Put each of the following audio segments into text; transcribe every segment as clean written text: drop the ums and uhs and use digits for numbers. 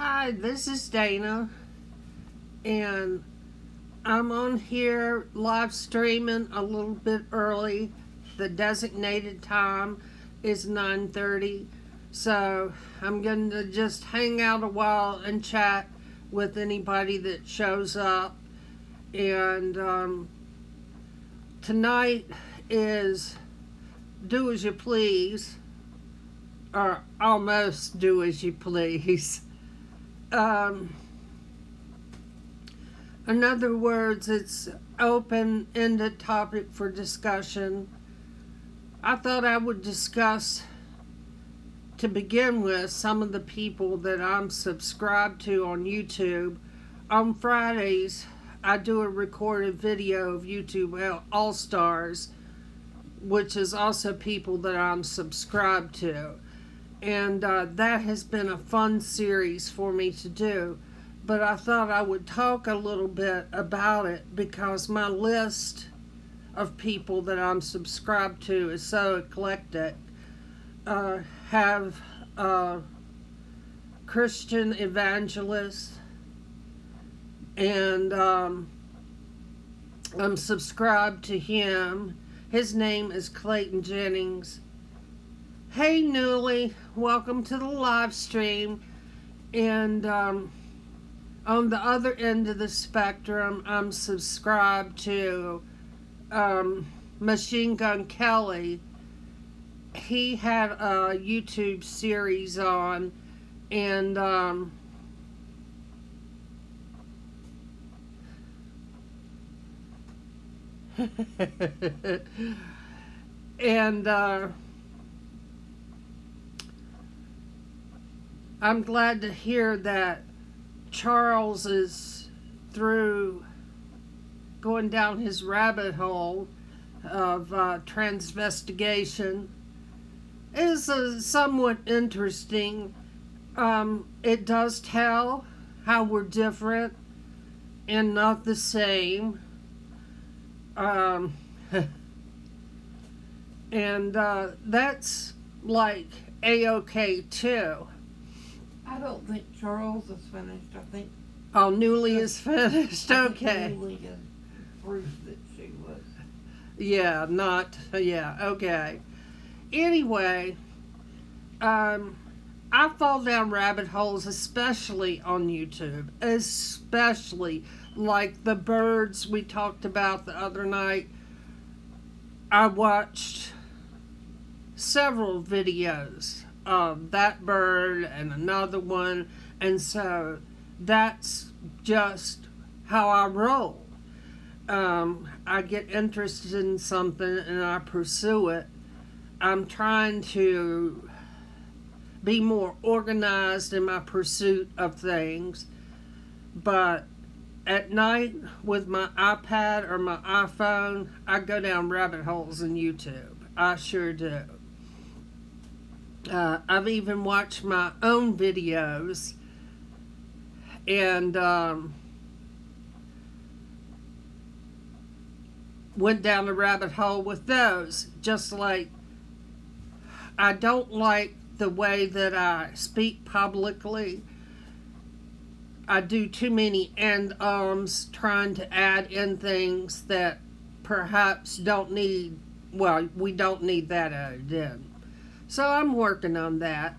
Hi, this is Dana, and I'm on here live streaming a little bit early. The designated time is 9:30, so I'm going to just hang out a while and chat with anybody that shows up. And tonight is Do As You Please, or almost Do As You Please. In other words, it's open-ended topic for discussion. I thought I would discuss, to begin with, some of the people that I'm subscribed to on YouTube. On Fridays, I do a recorded video of YouTube All-Stars, which is also people that I'm subscribed to. And that has been a fun series for me to do. But I thought I would talk a little bit about it because my list of people that I'm subscribed to is so eclectic. Have Christian evangelists, and I'm subscribed to him. His name is Clayton Jennings. Hey, Newly, welcome to the live stream. And on the other end of the spectrum, I'm subscribed to Machine Gun Kelly. He had a YouTube series on, and and I'm glad to hear that Charles is through going down his rabbit hole of transvestigation. It is somewhat interesting. It does tell how we're different and not the same. And that's like A-OK too. I don't think Charles is finished. I think Newly is finished. Okay. Newly is proof that she was. Yeah, okay. Anyway, I fall down rabbit holes, especially on YouTube. Especially like the birds we talked about the other night. I watched several videos of that bird and another one, and so that's just how I roll. I get interested in something and I pursue it. I'm trying to be more organized in my pursuit of things, but at night with my iPad or my iPhone, I go down rabbit holes in YouTube. I sure do. I've even watched my own videos, and went down the rabbit hole with those. Just like I don't like the way that I speak publicly. I do too many and-ums, trying to add in things that perhaps don't need, we don't need that added in. So I'm working on that.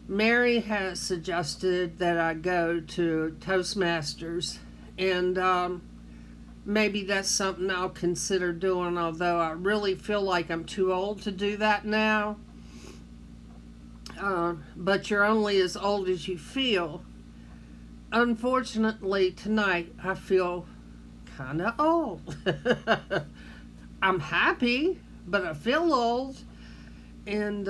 Mary has suggested that I go to Toastmasters, and maybe that's something I'll consider doing, although I really feel like I'm too old to do that now. But you're only as old as you feel. Unfortunately, tonight I feel kind of old. I'm happy, but I feel old. And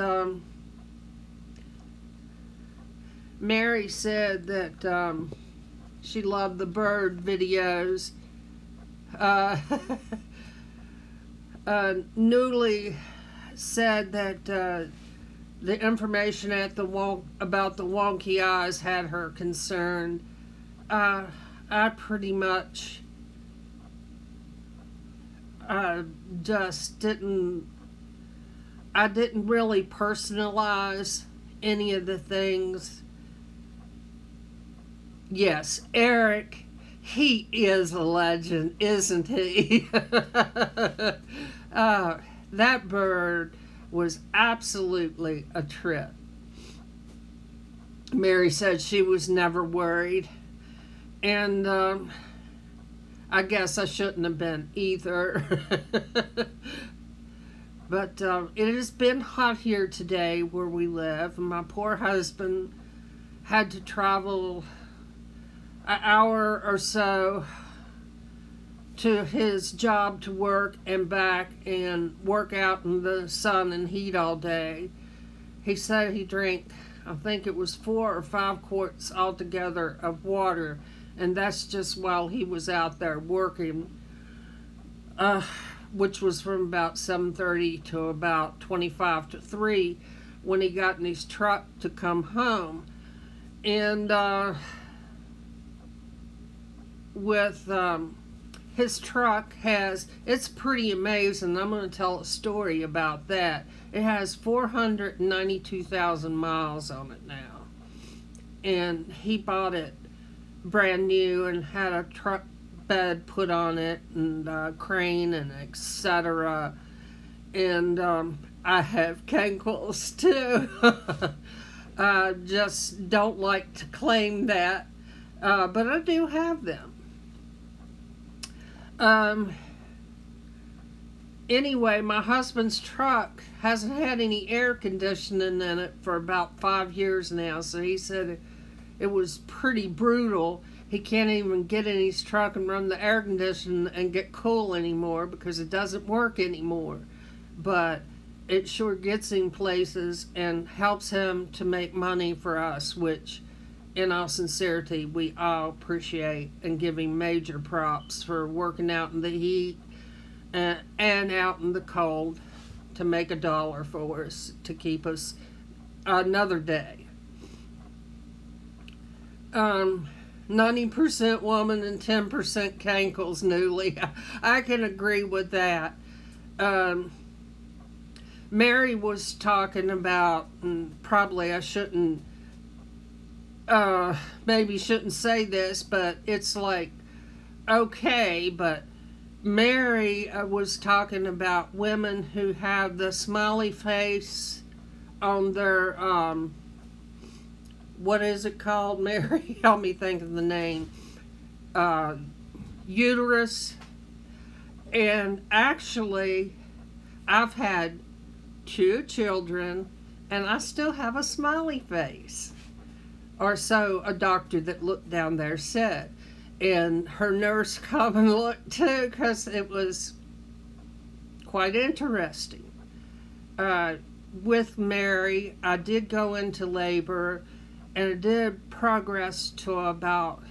Mary said that she loved the bird videos. Newly said that the information at about the wonky eyes had her concerned. I pretty much just didn't I didn't really personalize any of the things Yes, Eric, he is a legend, isn't he? uh, that bird was absolutely a trip. Mary said she was never worried, and I guess I shouldn't have been either. But it has been hot here today where we live, and my poor husband had to travel an hour or so to his job to work and back and work out in the sun and heat all day. He said he drank, I think it was 4 or 5 quarts altogether of water, and that's just while he was out there working, which was from about 7:30 to about 25 to 3 when he got in his truck to come home. And with his truck it's pretty amazing. I'm going to tell a story about that. It has 492,000 miles on it now, and he bought it brand new and had a truck bed put on it and crane and etc. And I have cankles too. I just don't like to claim that, but I do have them. Anyway, my husband's truck hasn't had any air conditioning in it for about 5 years now, so he said it was pretty brutal. He can't even get in his truck and run the air conditioning and get cool anymore because it doesn't work anymore. But it sure gets him places and helps him to make money for us, which in all sincerity we all appreciate and give him major props for working out in the heat and out in the cold to make $1 for us to keep us another day. 90% woman and 10% cankles, Newly. I can agree with that. Mary was talking about, and probably I shouldn't, maybe shouldn't say this, but it's like, okay, but Mary was talking about women who have the smiley face on their, what is it called, Mary? Help me think of the name. Uterus. And actually, I've had 2 children, and I still have a smiley face. Or so a doctor that looked down there said. And her nurse come and looked too, because it was quite interesting. With Mary, I did go into labor, and it did progress to about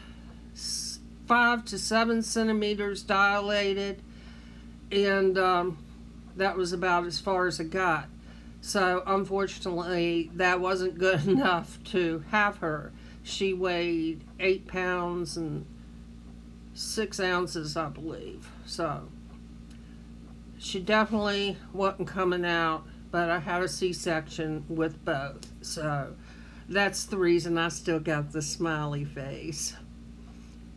5 to 7 centimeters dilated, and that was about as far as it got. So unfortunately, that wasn't good enough to have her. She weighed 8 pounds and 6 ounces, I believe. So she definitely wasn't coming out, but I had a C-section with both. So that's the reason I still got the smiley face.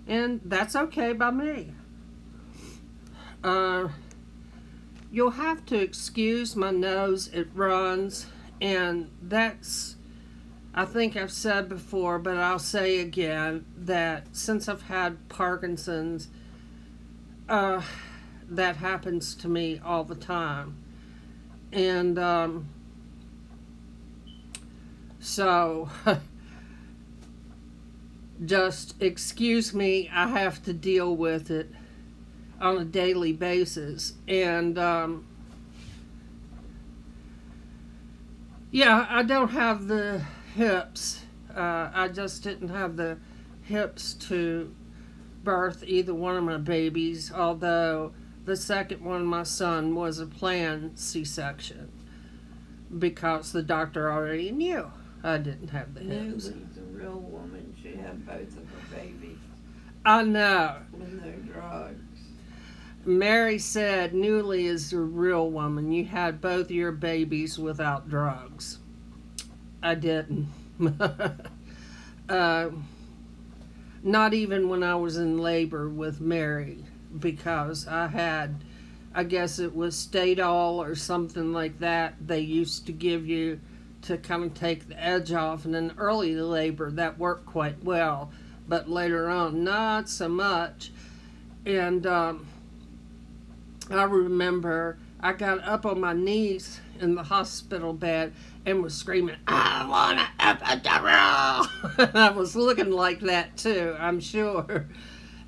And that's okay by me. You'll have to excuse my nose, it runs, and that's, I think I've said before, but I'll say again, that since I've had Parkinson's, that happens to me all the time. And so just excuse me, I have to deal with it on a daily basis. And yeah, I don't have the hips. I just didn't have the hips to birth either one of my babies, although the second one, my son, was a planned C-section because the doctor already knew I didn't have the hips. Newly's a real woman. She had both of her babies I know. with no drugs. Mary said, Newly is a real woman. You had both your babies without drugs. I didn't. not even when I was in labor with Mary, because I had, I guess it was Stadol or something like that they used to give you to kind of take the edge off. And in early labor, that worked quite well. But later on, not so much. And I remember I got up on my knees in the hospital bed and was screaming, "I want an epidural!" I was looking like that too, I'm sure.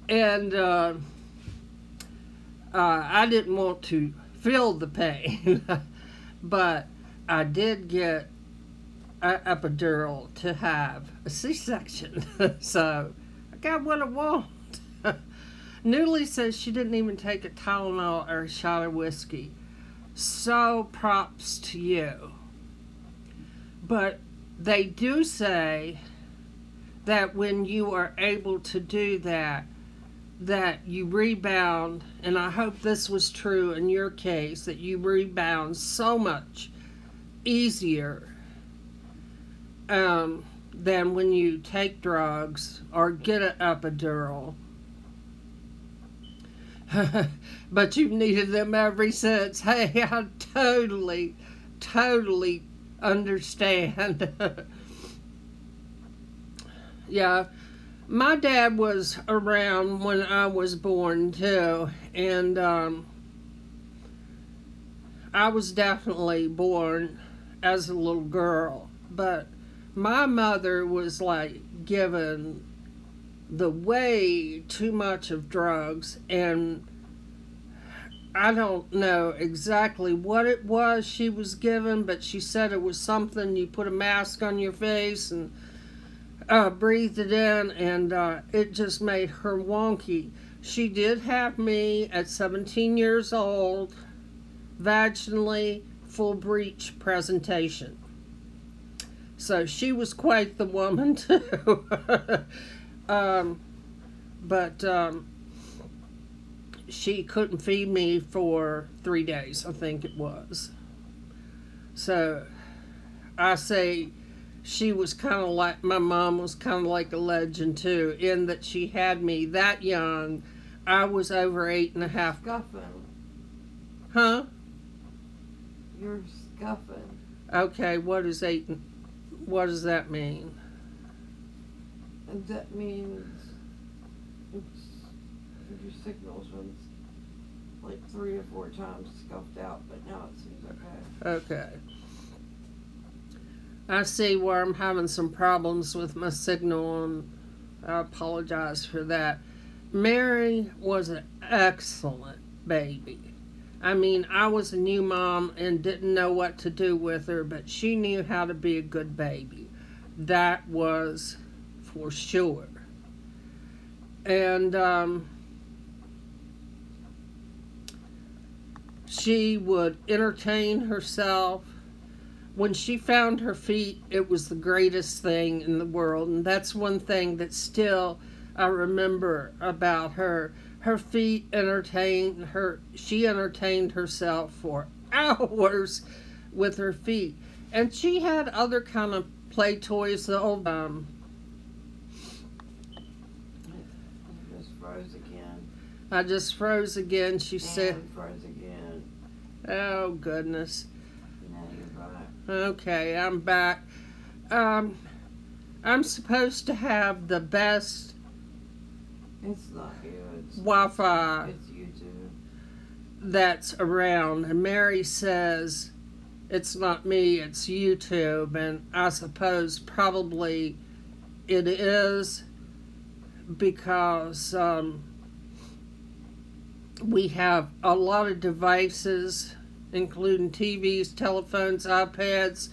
And I didn't want to feel the pain, but I did get an epidural to have a C-section. So I got what I want. Newly says she didn't even take a Tylenol or a shot of whiskey. So props to you. But they do say that when you are able to do that, that you rebound, and I hope this was true in your case, that you rebound so much easier than when you take drugs or get an epidural. But you've needed them ever since. Hey, I totally understand. Yeah, my dad was around when I was born too, and I was definitely born as a little girl, but my mother was like given the way too much of drugs, and I don't know exactly what it was she was given, but she said it was something you put a mask on your face and breathed it in, and it just made her wonky. She did have me at 17 years old, vaginally, full breech presentation. So she was quite the woman too. But she couldn't feed me for 3 days, I think it was. So I say she was kind of like, my mom was kind of like a legend too, in that she had me that young. I was over 8.5. Scuffing. Huh? You're scuffing. Okay, what does that mean? And that means it's your signals when it's like 3 or 4 times scuffed out, but now it seems okay. Okay. I see where I'm having some problems with my signal, and I apologize for that. Mary was an excellent baby. I mean, I was a new mom and didn't know what to do with her, but she knew how to be a good baby. That was for sure. And she would entertain herself. When she found her feet, it was the greatest thing in the world. And that's one thing that still I remember about her. Her feet entertained her. She entertained herself for hours with her feet. And she had other kind of play toys. The old You just froze again. I just froze again. She said, And froze again. "Oh goodness." Now you're back. Okay, I'm back. I'm supposed to have the best It's not you. It's Wi-Fi It's YouTube. that's around, and Mary says it's not me, it's YouTube, and I suppose probably it is, because we have a lot of devices, including TVs, telephones, iPads,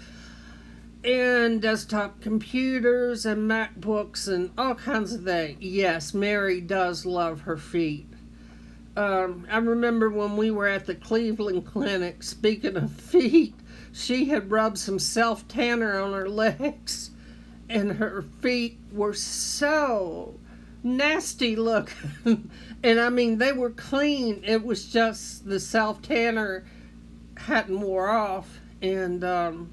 and desktop computers and MacBooks and all kinds of things. Yes, Mary does love her feet. I remember when we were at the Cleveland Clinic, speaking of feet, she had rubbed some self-tanner on her legs, and her feet were so nasty looking. And I mean, they were clean. It was just the self-tanner hadn't wore off. And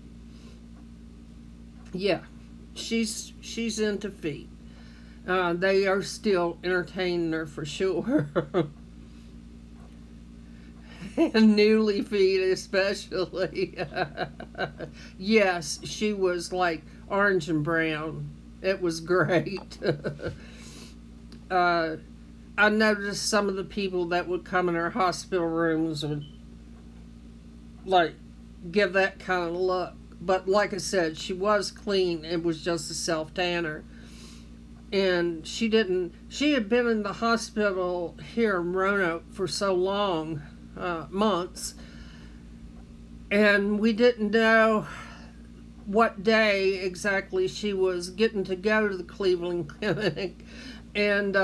yeah, she's into feet. They are still entertaining her for sure. And Newly feed especially. Yes, she was like orange and brown. It was great. I noticed some of the people that would come in her hospital rooms would like give that kind of look. But like I said, she was clean. It was just a self tanner. And she had been in the hospital here in Roanoke for so long, months, and we didn't know what day exactly she was getting to go to the Cleveland Clinic. And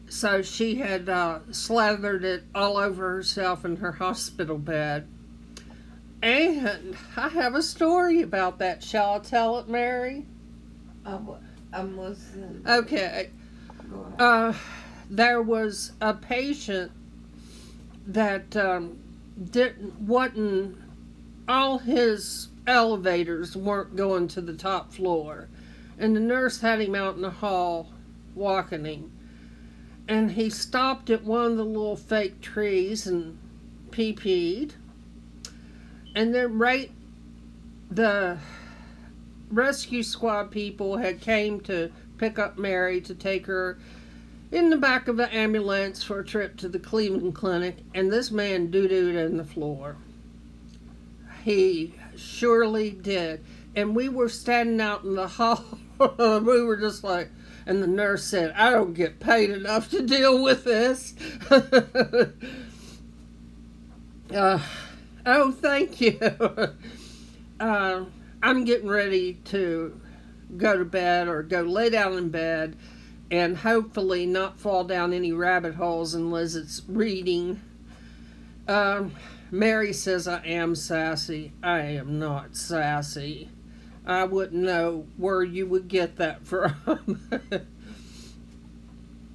so she had slathered it all over herself in her hospital bed. And I have a story about that. Shall I tell it, Mary? I'm listening. Okay. Go ahead. There was a patient that wasn't, all his elevators weren't going to the top floor. And the nurse had him out in the hall walking him. And he stopped at one of the little fake trees and pee-peed. And then the rescue squad people had came to pick up Mary to take her in the back of an ambulance for a trip to the Cleveland Clinic, and this man doo-dooed in the floor. He surely did. And we were standing out in the hall. We were just like, and the nurse said, I don't get paid enough to deal with this. Oh, thank you. I'm getting ready to go to bed or go lay down in bed and hopefully not fall down any rabbit holes unless it's reading. Mary says I am sassy. I am not sassy. I wouldn't know where you would get that from.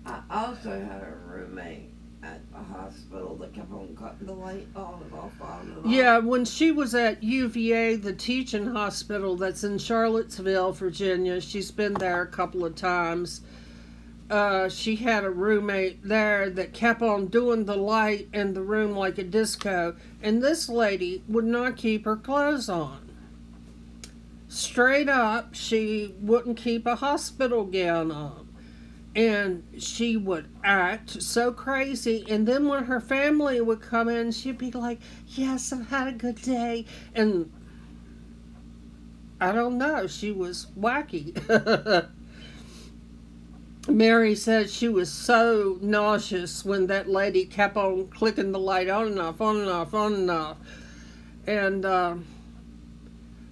I also had a roommate at a hospital that kept on cutting the light on and off, on and off. Yeah, when she was at UVA, the teaching hospital that's in Charlottesville, Virginia, she's been there a couple of times. She had a roommate there that kept on doing the light in the room like a disco, and this lady would not keep her clothes on. Straight up, she wouldn't keep a hospital gown on. And she would act so crazy. And then when her family would come in, she'd be like, yes, I've had a good day. And I don't know, she was wacky. Mary said she was so nauseous when that lady kept on clicking the light on and off, on and off, on and off. And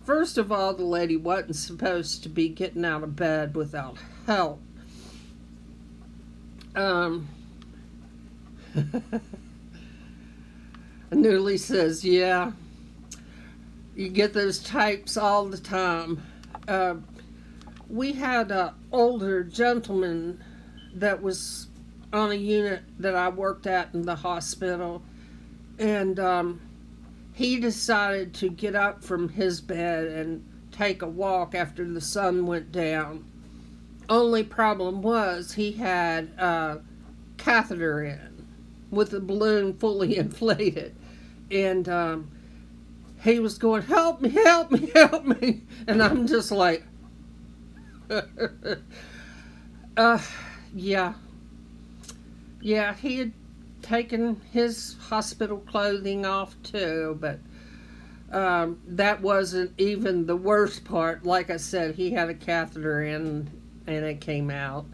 first of all, the lady wasn't supposed to be getting out of bed without help. Newly says, yeah, you get those types all the time. We had an older gentleman that was on a unit that I worked at in the hospital, and he decided to get up from his bed and take a walk after the sun went down. Only problem was he had a catheter in with the balloon fully inflated, and he was going, help me, help me, help me, and I'm just like, yeah, he had taken his hospital clothing off too, but that wasn't even the worst part. Like I said, he had a catheter in and it came out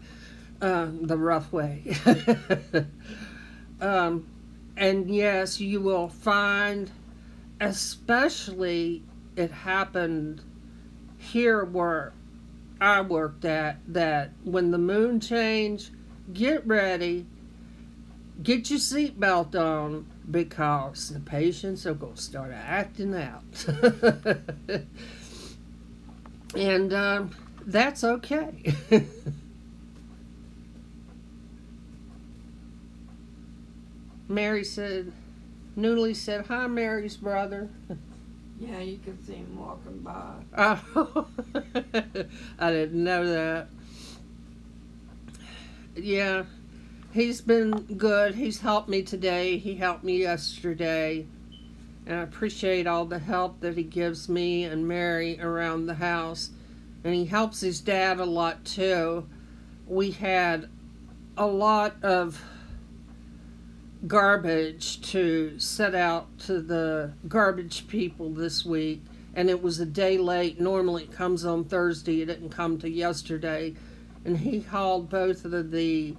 the rough way. And yes, you will find, especially it happened here where I worked at, that when the moon changed, get ready, get your seatbelt on, because the patients are going to start acting out. And that's okay. Mary said, Newly said, hi, Mary's brother. Yeah, you can see him walking by. Oh, I didn't know that. Yeah, he's been good. He's helped me today. He helped me yesterday. And I appreciate all the help that he gives me and Mary around the house. And he helps his dad a lot too. We had a lot of garbage to set out to the garbage people this week, and it was a day late. Normally it comes on Thursday, it didn't come till yesterday, and he hauled both of the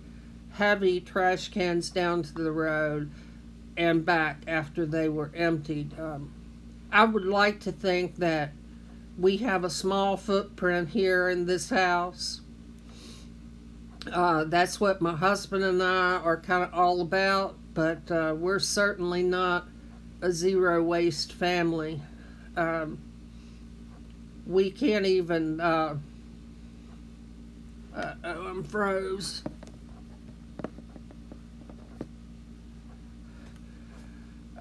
heavy trash cans down to the road and back after they were emptied. I would like to think that we have a small footprint here in this house. That's what my husband and I are kind of all about, but we're certainly not a zero waste family. We can't even. I'm froze.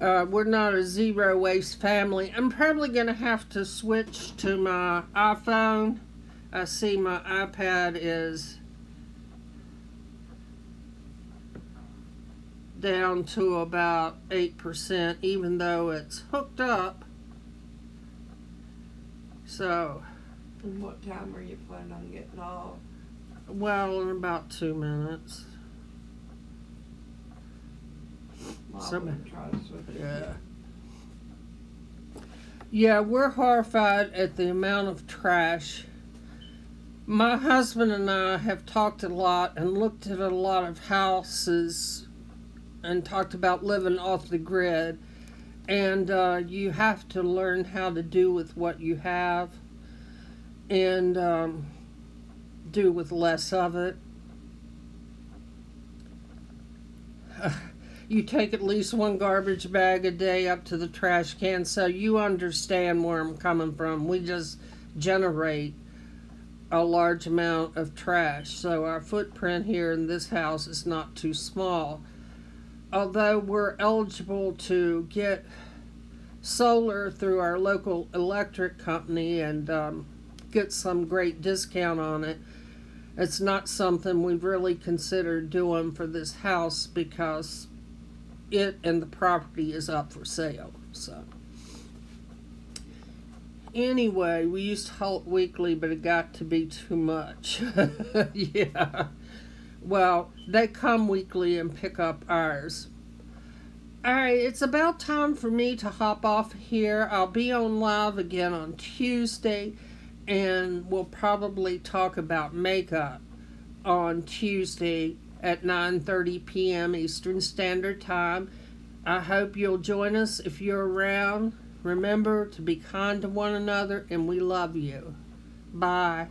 We're not a zero waste family. I'm probably going to have to switch to my iPhone. I see my iPad is down to about 8%, even though it's hooked up. So, And what time are you planning on getting off? well, in about 2 minutes. Well, I Some- wouldn't try to switch it. Yeah. Yeah, we're horrified at the amount of trash. My husband and I have talked a lot and looked at a lot of houses and talked about living off the grid. And you have to learn how to do with what you have and do with less of it. You take at least one garbage bag a day up to the trash can, so you understand where I'm coming from. We just generate a large amount of trash, so our footprint here in this house is not too small. Although we're eligible to get solar through our local electric company and get some great discount on it, it's not something we've really considered doing for this house because it and the property is up for sale. So anyway, we used to haul it weekly, but it got to be too much. Yeah. Well, they come weekly and pick up ours. Alright, it's about time for me to hop off here. I'll be on live again on Tuesday, and we'll probably talk about makeup on Tuesday at 9:30 p.m. Eastern Standard Time. I hope you'll join us if you're around. Remember to be kind to one another, and we love you. Bye.